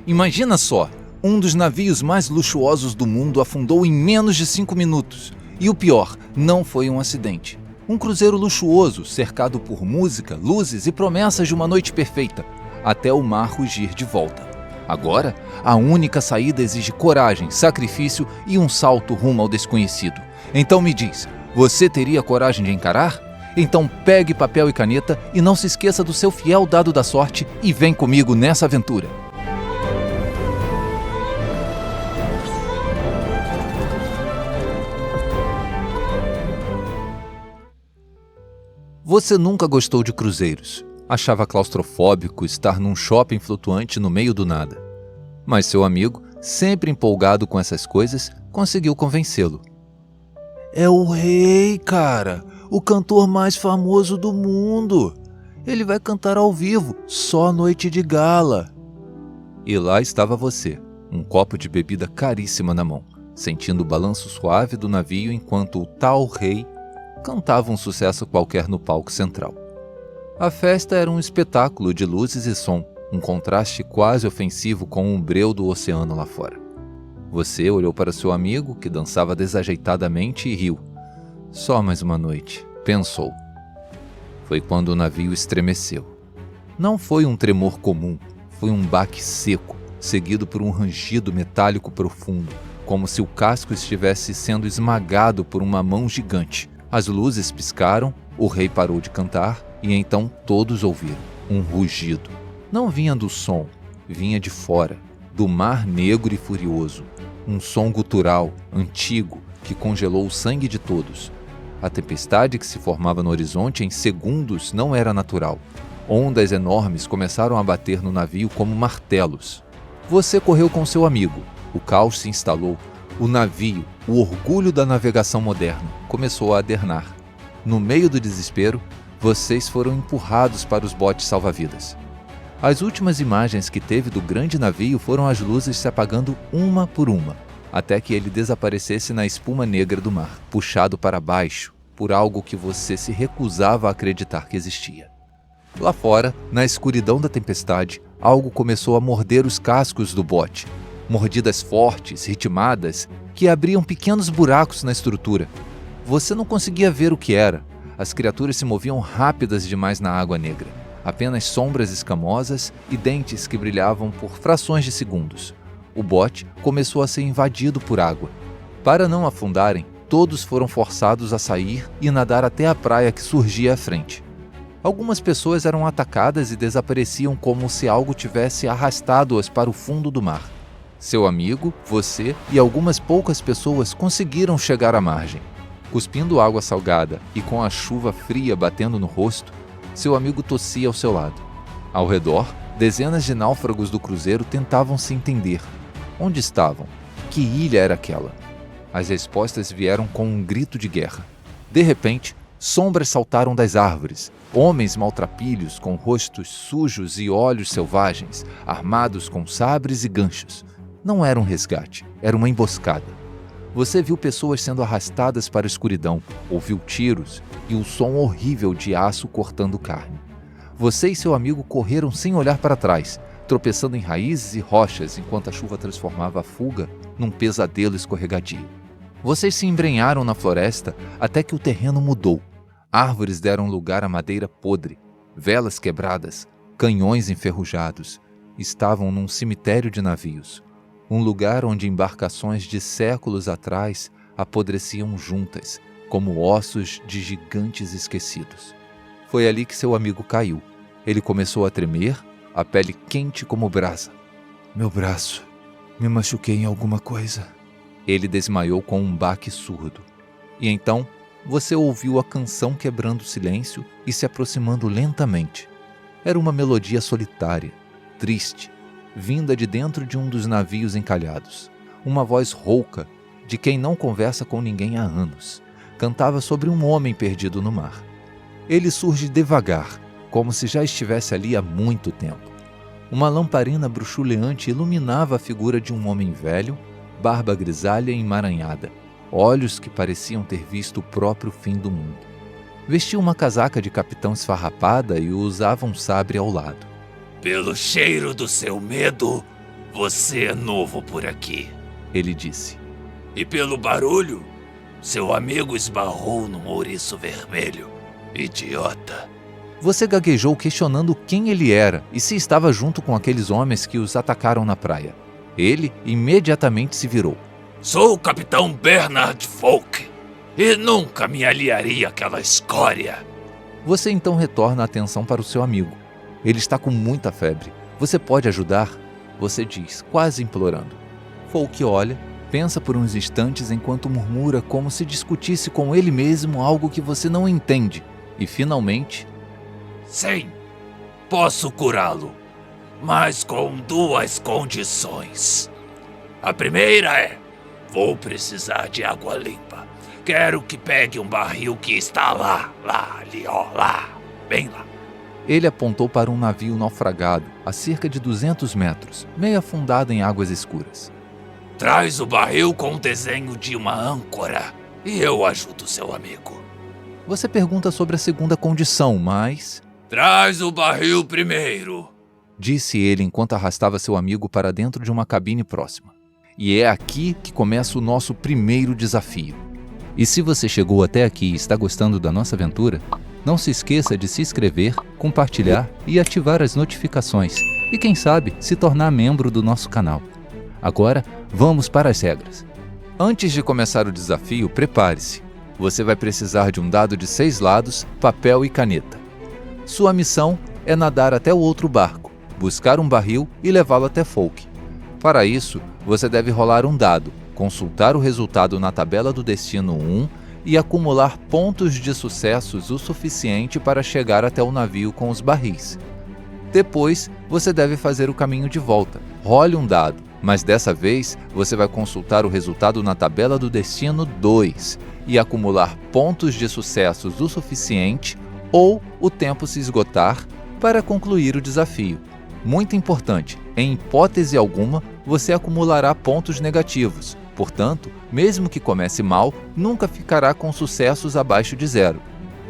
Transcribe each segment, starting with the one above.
Imagina só, um dos navios mais luxuosos do mundo afundou em menos de 5 minutos. E o pior, não foi um acidente. Um cruzeiro luxuoso, cercado por música, luzes e promessas de uma noite perfeita, até o mar rugir de volta. Agora, a única saída exige coragem, sacrifício e um salto rumo ao desconhecido. Então me diz, você teria coragem de encarar? Então pegue papel e caneta e não se esqueça do seu fiel dado da sorte e vem comigo nessa aventura. Você nunca gostou de cruzeiros. Achava claustrofóbico estar num shopping flutuante no meio do nada. Mas seu amigo, sempre empolgado com essas coisas, conseguiu convencê-lo. É o rei, cara! O cantor mais famoso do mundo! Ele vai cantar ao vivo, só noite de gala. E lá estava você, um copo de bebida caríssima na mão, sentindo o balanço suave do navio enquanto o tal rei cantava um sucesso qualquer no palco central. A festa era um espetáculo de luzes e som, um contraste quase ofensivo com o breu do oceano lá fora. Você olhou para seu amigo, que dançava desajeitadamente, e riu. Só mais uma noite, pensou. Foi quando o navio estremeceu. Não foi um tremor comum, foi um baque seco, seguido por um rangido metálico profundo, como se o casco estivesse sendo esmagado por uma mão gigante. As luzes piscaram, o rei parou de cantar e então todos ouviram um rugido. Não vinha do som, vinha de fora, do mar negro e furioso. Um som gutural, antigo, que congelou o sangue de todos. A tempestade que se formava no horizonte em segundos não era natural. Ondas enormes começaram a bater no navio como martelos. Você correu com seu amigo. O caos se instalou. O navio, o orgulho da navegação moderna, começou a adernar. No meio do desespero, vocês foram empurrados para os botes salva-vidas. As últimas imagens que teve do grande navio foram as luzes se apagando uma por uma, até que ele desaparecesse na espuma negra do mar, puxado para baixo por algo que você se recusava a acreditar que existia. Lá fora, na escuridão da tempestade, algo começou a morder os cascos do bote. Mordidas fortes, ritmadas, que abriam pequenos buracos na estrutura. Você não conseguia ver o que era. As criaturas se moviam rápidas demais na água negra. Apenas sombras escamosas e dentes que brilhavam por frações de segundos. O bote começou a ser invadido por água. Para não afundarem, todos foram forçados a sair e nadar até a praia que surgia à frente. Algumas pessoas eram atacadas e desapareciam como se algo tivesse arrastado-as para o fundo do mar. Seu amigo, você e algumas poucas pessoas conseguiram chegar à margem. Cuspindo água salgada e com a chuva fria batendo no rosto, seu amigo tossia ao seu lado. Ao redor, dezenas de náufragos do cruzeiro tentavam se entender. Onde estavam? Que ilha era aquela? As respostas vieram com um grito de guerra. De repente, sombras saltaram das árvores. Homens maltrapilhos com rostos sujos e olhos selvagens, armados com sabres e ganchos. Não era um resgate, era uma emboscada. Você viu pessoas sendo arrastadas para a escuridão, ouviu tiros e o som horrível de aço cortando carne. Você e seu amigo correram sem olhar para trás, tropeçando em raízes e rochas enquanto a chuva transformava a fuga num pesadelo escorregadio. Vocês se embrenharam na floresta até que o terreno mudou. Árvores deram lugar a madeira podre, velas quebradas, canhões enferrujados. Estavam num cemitério de navios. Um lugar onde embarcações de séculos atrás apodreciam juntas, como ossos de gigantes esquecidos. Foi ali que seu amigo caiu. Ele começou a tremer, a pele quente como brasa. Meu braço, me machuquei em alguma coisa. Ele desmaiou com um baque surdo. E então, você ouviu a canção quebrando o silêncio e se aproximando lentamente. Era uma melodia solitária, triste, vinda de dentro de um dos navios encalhados. Uma voz rouca, de quem não conversa com ninguém há anos, cantava sobre um homem perdido no mar. Ele surge devagar, como se já estivesse ali há muito tempo. Uma lamparina bruxuleante iluminava a figura de um homem velho, barba grisalha e emaranhada, olhos que pareciam ter visto o próprio fim do mundo. Vestia uma casaca de capitão esfarrapada e usava um sabre ao lado. Pelo cheiro do seu medo, Você é novo por aqui, ele disse. e pelo barulho, seu amigo esbarrou num ouriço vermelho. Idiota. Você gaguejou questionando quem ele era e se estava junto com aqueles homens que os atacaram na praia. Ele imediatamente se virou. Sou o Capitão Bernard Folk, e nunca me aliaria àquela escória. Você então retorna a atenção para o seu amigo. Ele está com muita febre. Você pode ajudar? Você diz, quase implorando. Folk olha, pensa por uns instantes enquanto murmura como se discutisse com ele mesmo algo que você não entende. E finalmente... Sim, posso curá-lo, mas com 2 condições. A primeira é: vou precisar de água limpa. Quero que pegue um barril que está lá, ali, bem lá. Ele apontou para um navio naufragado a cerca de 200 metros, meio afundado em águas escuras. Traz o barril com o desenho de uma âncora e eu ajudo seu amigo. Você pergunta sobre a segunda condição, mas... Traz o barril primeiro, disse ele enquanto arrastava seu amigo para dentro de uma cabine próxima. E é aqui que começa o nosso primeiro desafio. E se você chegou até aqui e está gostando da nossa aventura, não se esqueça de se inscrever, compartilhar e ativar as notificações. E quem sabe, se tornar membro do nosso canal. Agora, vamos para as regras. Antes de começar o desafio, prepare-se. Você vai precisar de um dado de 6 lados, papel e caneta. Sua missão é nadar até o outro barco, buscar um barril e levá-lo até Folk. Para isso, você deve rolar um dado, consultar o resultado na tabela do destino 1 e acumular pontos de sucessos o suficiente para chegar até o navio com os barris. Depois, você deve fazer o caminho de volta. Role um dado, mas dessa vez você vai consultar o resultado na tabela do destino 2 e acumular pontos de sucessos o suficiente ou o tempo se esgotar para concluir o desafio. Muito importante, em hipótese alguma, você acumulará pontos negativos. Portanto, mesmo que comece mal, nunca ficará com sucessos abaixo de 0.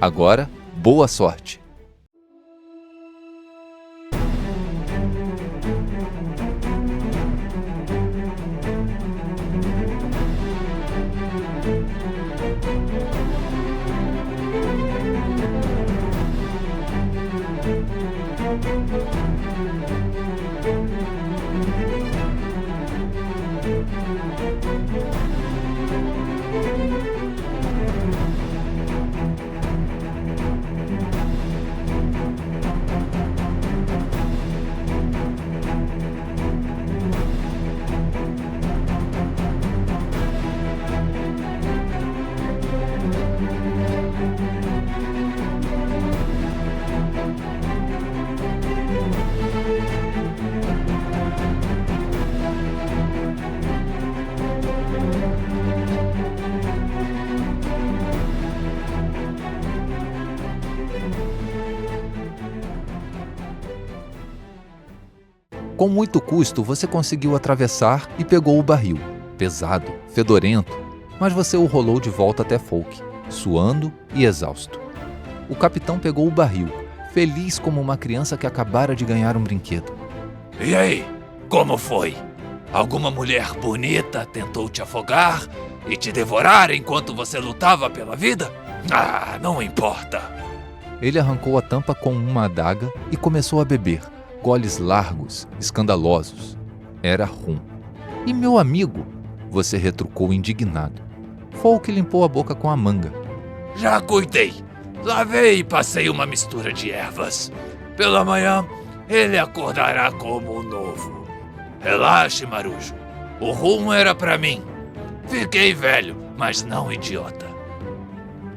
Agora, boa sorte! Com muito custo, você conseguiu atravessar e pegou o barril. Pesado, fedorento, mas você o rolou de volta até Folk, suando e exausto. O capitão pegou o barril, feliz como uma criança que acabara de ganhar um brinquedo. E aí, como foi? Alguma mulher bonita tentou te afogar e te devorar enquanto você lutava pela vida? Ah, não importa. Ele arrancou a tampa com uma adaga e começou a beber. Goles largos, escandalosos. Era rum. E meu amigo? Você retrucou indignado. Folk limpou a boca com a manga. Já cuidei. Lavei e passei uma mistura de ervas. Pela manhã, ele acordará como novo. Relaxe, Marujo. O rum era pra mim. Fiquei velho, mas não idiota.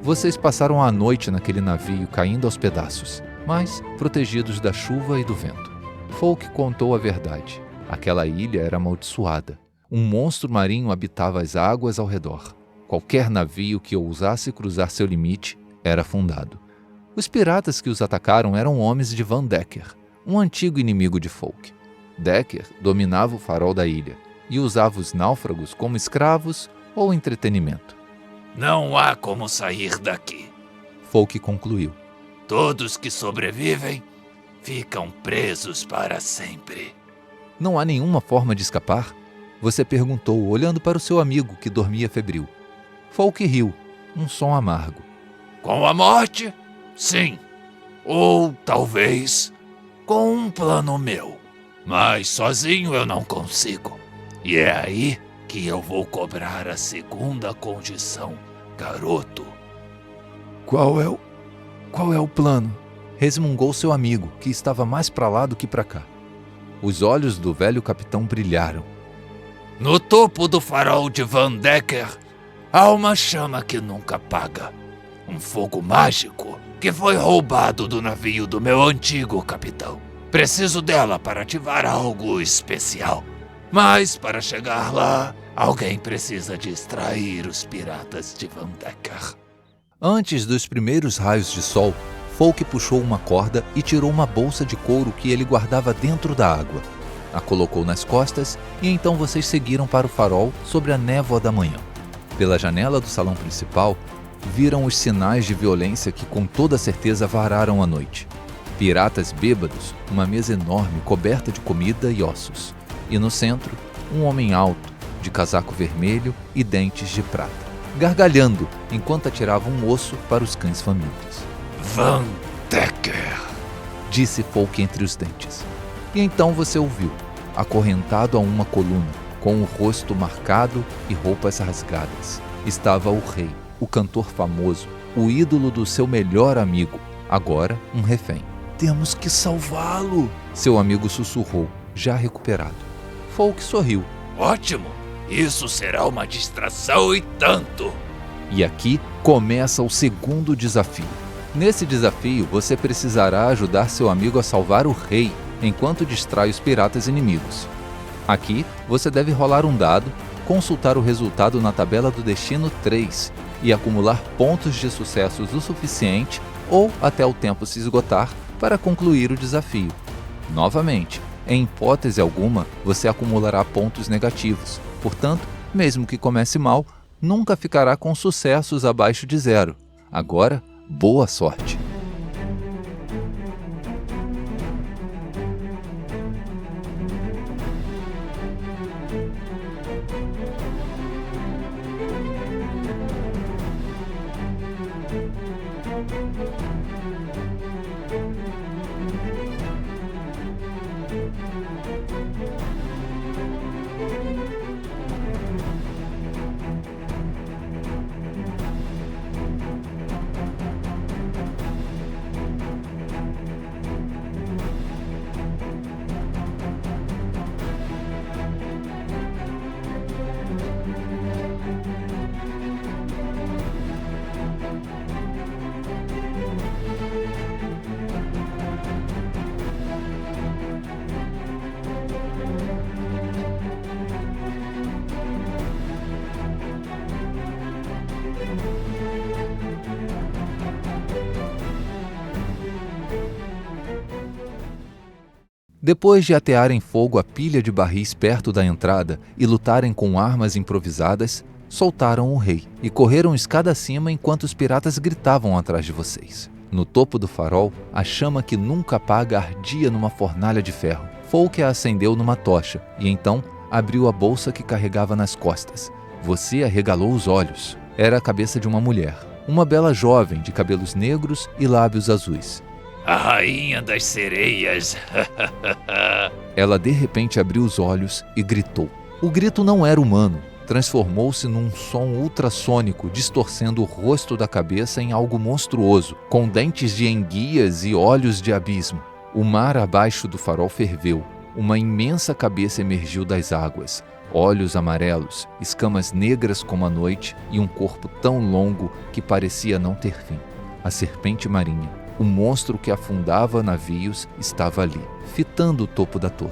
Vocês passaram a noite naquele navio caindo aos pedaços, mas protegidos da chuva e do vento. Folk contou a verdade. Aquela ilha era amaldiçoada. Um monstro marinho habitava as águas ao redor. Qualquer navio que ousasse cruzar seu limite era afundado. Os piratas que os atacaram eram homens de Van Decker, um antigo inimigo de Folk. Decker dominava o farol da ilha e usava os náufragos como escravos ou entretenimento. Não há como sair daqui, Folk concluiu. Todos que sobrevivem ficam presos para sempre. Não há nenhuma forma de escapar? Você perguntou, olhando para o seu amigo que dormia febril. Folk riu, um som amargo. Com a morte? Sim. Ou talvez com um plano meu. Mas sozinho eu não consigo. E é aí que eu vou cobrar a segunda condição, garoto. Qual é o plano? Resmungou seu amigo, que estava mais para lá do que para cá. Os olhos do velho capitão brilharam. No topo do farol de Van Decker há uma chama que nunca apaga. Um fogo mágico que foi roubado do navio do meu antigo capitão. Preciso dela para ativar algo especial. Mas para chegar lá, alguém precisa distrair os piratas de Van Decker. Antes dos primeiros raios de sol, Folk puxou uma corda e tirou uma bolsa de couro que ele guardava dentro da água. A colocou nas costas e então vocês seguiram para o farol sobre a névoa da manhã. Pela janela do salão principal, viram os sinais de violência que com toda certeza vararam a noite. Piratas bêbados, uma mesa enorme coberta de comida e ossos. E no centro, um homem alto, de casaco vermelho e dentes de prata, gargalhando enquanto atirava um osso para os cães famintos. Van Decker, disse Folk entre os dentes. E então você ouviu, acorrentado a uma coluna, com o rosto marcado e roupas rasgadas. Estava o rei, o cantor famoso, o ídolo do seu melhor amigo, agora um refém. Temos que salvá-lo, seu amigo sussurrou, já recuperado. Folk sorriu. Ótimo! Isso será uma distração e tanto! E aqui começa o segundo desafio. Nesse desafio, você precisará ajudar seu amigo a salvar o rei, enquanto distrai os piratas inimigos. Aqui, você deve rolar um dado, consultar o resultado na tabela do destino 3 e acumular pontos de sucessos o suficiente ou até o tempo se esgotar para concluir o desafio. Novamente, em hipótese alguma, você acumulará pontos negativos. Portanto, mesmo que comece mal, nunca ficará com sucessos abaixo de 0. Agora, boa sorte! Depois de atearem fogo à pilha de barris perto da entrada e lutarem com armas improvisadas, soltaram o rei e correram escada acima enquanto os piratas gritavam atrás de vocês. No topo do farol, a chama que nunca apaga ardia numa fornalha de ferro. Folk a acendeu numa tocha e então abriu a bolsa que carregava nas costas. Você arregalou os olhos. Era a cabeça de uma mulher, uma bela jovem de cabelos negros e lábios azuis. A rainha das sereias. Ela de repente abriu os olhos e gritou. O grito não era humano. Transformou-se num som ultrassônico, distorcendo o rosto da cabeça em algo monstruoso, com dentes de enguias e olhos de abismo. O mar abaixo do farol ferveu. Uma imensa cabeça emergiu das águas. Olhos amarelos, escamas negras como a noite e um corpo tão longo que parecia não ter fim. A serpente marinha, o monstro que afundava navios, estava ali, fitando o topo da torre.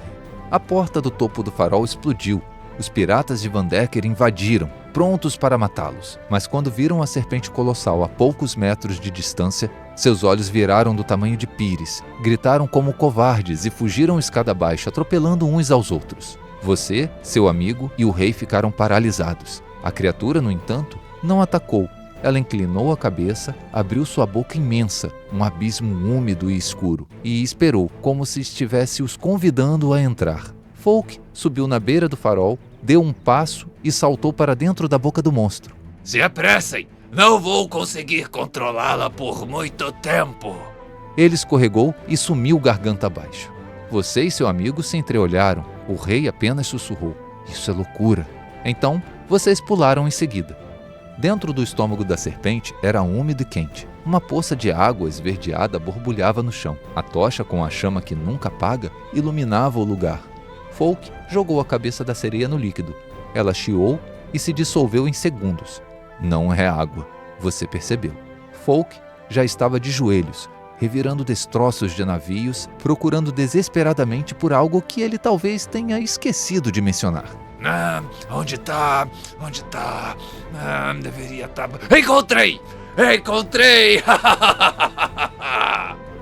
A porta do topo do farol explodiu. Os piratas de Van Decker invadiram, prontos para matá-los. Mas quando viram a serpente colossal a poucos metros de distância, seus olhos viraram do tamanho de pires, gritaram como covardes e fugiram escada abaixo, atropelando uns aos outros. Você, seu amigo e o rei ficaram paralisados. A criatura, no entanto, não atacou. Ela inclinou a cabeça, abriu sua boca imensa, um abismo úmido e escuro, e esperou, como se estivesse os convidando a entrar. Folk subiu na beira do farol, deu um passo e saltou para dentro da boca do monstro. Se apressem! Não vou conseguir controlá-la por muito tempo. Ele escorregou e sumiu garganta abaixo. Você e seu amigo se entreolharam. O rei apenas sussurrou: "Isso é loucura." Então, vocês pularam em seguida. Dentro do estômago da serpente era úmido e quente. Uma poça de água esverdeada borbulhava no chão. A tocha com a chama que nunca apaga iluminava o lugar. Folk jogou a cabeça da sereia no líquido. Ela chiou e se dissolveu em segundos. Não é água, você percebeu. Folk já estava de joelhos, revirando destroços de navios, procurando desesperadamente por algo que ele talvez tenha esquecido de mencionar. Onde tá? Deveria estar... Encontrei!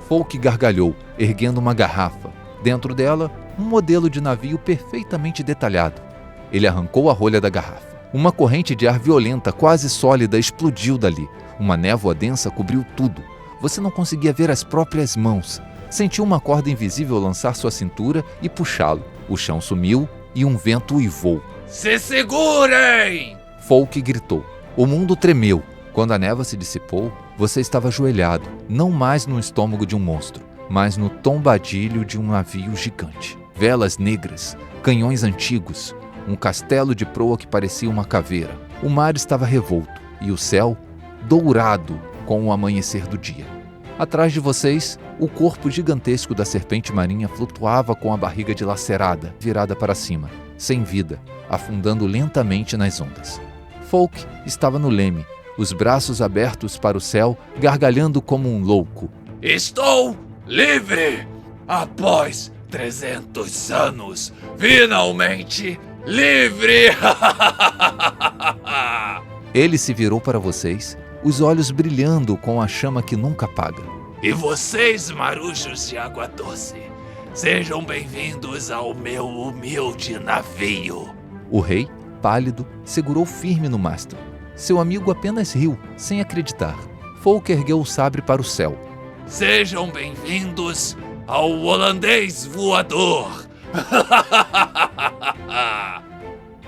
Folk gargalhou, erguendo uma garrafa. Dentro dela, um modelo de navio perfeitamente detalhado. Ele arrancou a rolha da garrafa. Uma corrente de ar violenta, quase sólida, explodiu dali. Uma névoa densa cobriu tudo. Você não conseguia ver as próprias mãos. Sentiu uma corda invisível lançar sua cintura e puxá-lo. O chão sumiu e um vento uivou. Se segurem! Folk gritou. O mundo tremeu. Quando a névoa se dissipou, você estava ajoelhado, não mais no estômago de um monstro, mas no tombadilho de um navio gigante. Velas negras, canhões antigos, um castelo de proa que parecia uma caveira. O mar estava revolto e o céu dourado com o amanhecer do dia. Atrás de vocês, o corpo gigantesco da serpente marinha flutuava com a barriga dilacerada, virada para cima, sem vida, afundando lentamente nas ondas. Folk estava no leme, os braços abertos para o céu, gargalhando como um louco. Estou livre! Após 300 anos, finalmente livre! Ele se virou para vocês, os olhos brilhando com a chama que nunca apaga. E vocês, marujos de água doce, sejam bem-vindos ao meu humilde navio. O rei, pálido, segurou firme no mastro. Seu amigo apenas riu, sem acreditar. Folk ergueu o sabre para o céu. Sejam bem-vindos ao holandês voador.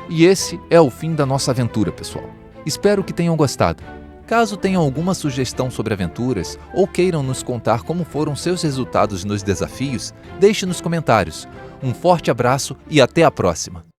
E esse é o fim da nossa aventura, pessoal. Espero que tenham gostado. Caso tenham alguma sugestão sobre aventuras ou queiram nos contar como foram seus resultados nos desafios, deixe nos comentários. Um forte abraço e até a próxima!